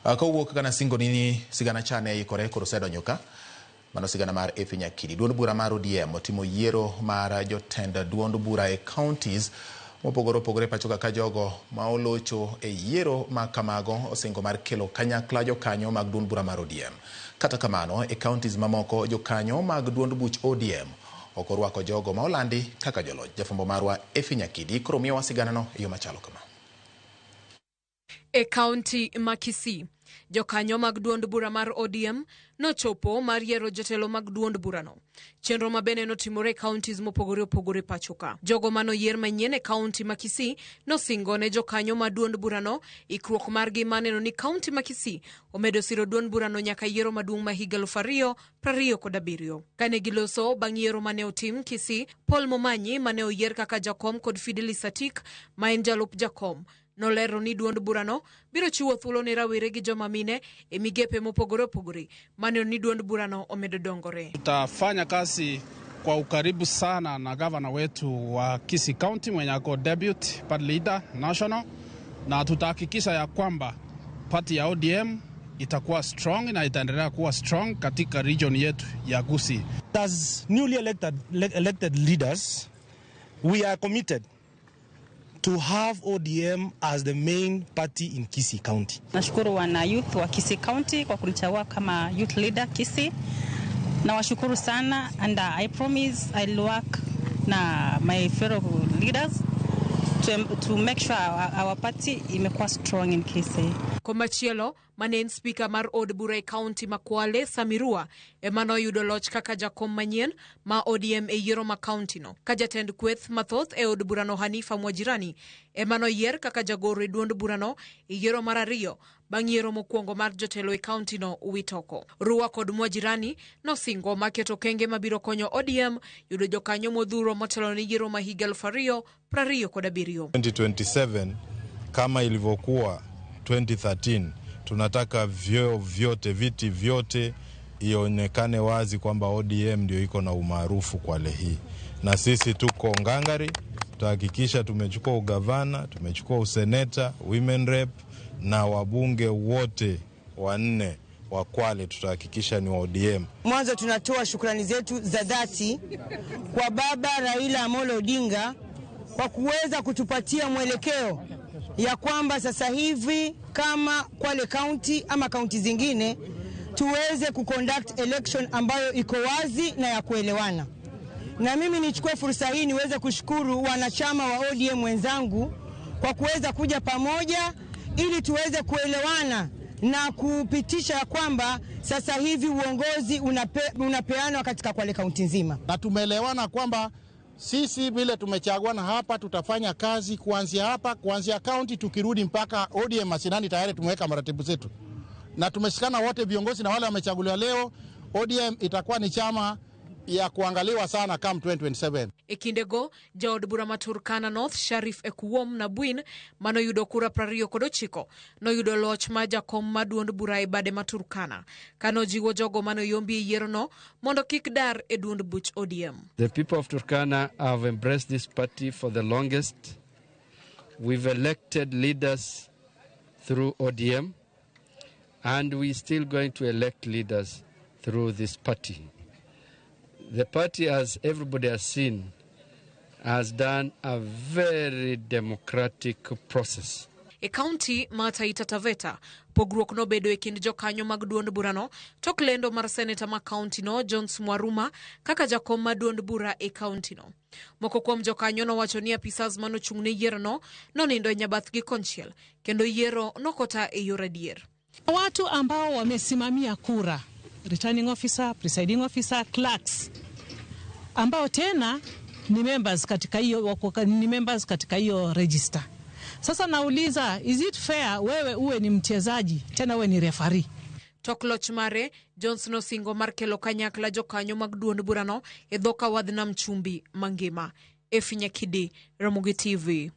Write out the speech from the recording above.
Kowuok kana singo nini sigana chane ikore koro sedo nyuka. Mano sigana mar Efi Nyakidi. Duond bura mar ODM otimo yiero mar jotend duond bura e counties mopogore pachoka ka jogo ma olocho e yiero ma kamago osingo mar kelo kanyakla jokanyo mag duond bura mar ODM. Kata kamano e counties mamoko jokanyo mag duond buch ODM okorwako jogo ma olandi kaka joloch. Jafumbo marwa Efi Nyakidi koro miyowa sigana no e yo machalo kama. E county ma Kisii, jokanyo mag duond bura mar ODM nochopo mar yiero jotelo mag duond burano. Chenro ma bende notimore counties mopogore pachoka. Jogo manoyier manyien e county ma Kisii nosingo ne jokanyo ma duond burano ikruok margi maneno ni county ma Kisii omedo siro duond burano nyaka yiero maduong' ma higa 2027. Kane giloso bang' yiero mane otim Kisii, Paul Momanyi mane oyier kaka jakom kod Fidelis Atik ma en jalup jakom nolero ni duond burano biro chiwo thuolo ne rawere gi joma mine e migepe mopogore mane ni duond burano omedo dongore. Tutafanya kazi kwa ukaribu sana na gavana wetu wa Kisii County mwenye ako deputy party leader national, na tutahakikisha ya kwamba party ya ODM itakuwa strong na itaendelea kuwa strong katika region yetu ya Gusii. As newly elected leaders, we are committed to have ODM as the main party in Kisii County. Nashukuru wana youth wa Kisii County kwa kunichagua kama youth leader Kisii. Na washukuru sana, and I promise I'll work na my fellow leaders to make sure our party imekuwa strong in Kisii. Komachielo, manen speaker mar od bura e county ma Kwale Samirua emano yudo loch kaka jakom manyien ma ODM e yiero ma county no. Ka jatend kweth mathoth e od burano Hanifa Mwajirani emano yier kaka jagoro e duond burano e yiero mar ariyo bang' yiero mokwongo mar jotelo e county no Witoko. Rua kod Mwajirani nosingo maketo kenge mabiro konyo ODM yudo jokanyo modhuro motelo ni yiero ma higa 2027. 2027 kama ilivyokuwa 2013, tunataka viti vyote ionekane wazi kwamba ODM ndio iko na umaarufu Kwale hii. Na sisi tuko ngangari, tutahakikisha tumechukua ugavana, tumechukua useneta, women rep na wabunge wote 4 wa Kwale tutahakikisha ni wa ODM. Mwanzo tunatoa shukrani zetu za dhati kwa baba Raila Amolo Odinga kwa kuweza kutupatia mwelekeo ya kwamba sasa hivi kama Kwale County ama kaunti zingine tuweze kuconduct election ambayo iko wazi na ya kuelewana. Na mimi nichukue fursa hii niweze kushukuru wanachama wa ODM wenzangu kwa kuweza kuja pamoja ili tuweze kuelewana na kupitisha ya kwamba sasa hivi uongozi unapeanwa katika Kwale County nzima. Na tumeelewana kwamba sisi vile tumechaguana hapa tutafanya kazi kuanzia county tukirudi mpaka ODM mashinani. Tayari tumeweka maratibu zetu na tumeshikana wote viongozi na wale wamechaguliwa leo. ODM itakuwa ni chama ya kuangaliwa sana kama 2027. Ekindego jaod bura ma Turkana North Sharif Ekuwom na Buin mano yudo kura 29 no yudo loch ma jakom ma duond bura e bade ma Turkana kano jiwo jogo mano yombi yiero no mondo kik dar e duond buch ODM. The people of Turkana have embraced this party for the longest. We've elected leaders through ODM and we're still going to elect leaders through this party. The party, as everybody has seen, has done a very democratic process. E county ma Taita Taveta, pogruok no bedo e kind jokanyo mag duond burano, tok lendo mar senator ma county no Jones Mwaruma kaka jakom ma duond bura e county no. Moko kuom jokanyo no wacho ni apisas mano chungne yiero no nindo e nyabath gi konchiel, kendo yiero nokota e yor adier. Watu ambao wamesimamia kura, returning officer, presiding officer, clerks, ambao tena ni members katika hiyo register. Sasa nauliza, is it fair wewe uwe ni mchezaji tena uwe ni referee? Tokloch mare Johnson Osingo mar kelo kanyakla jokanyo mag duond burano e dhoka wadh nam chumbi mangima. Efi Nyakidi, Ramogi TV.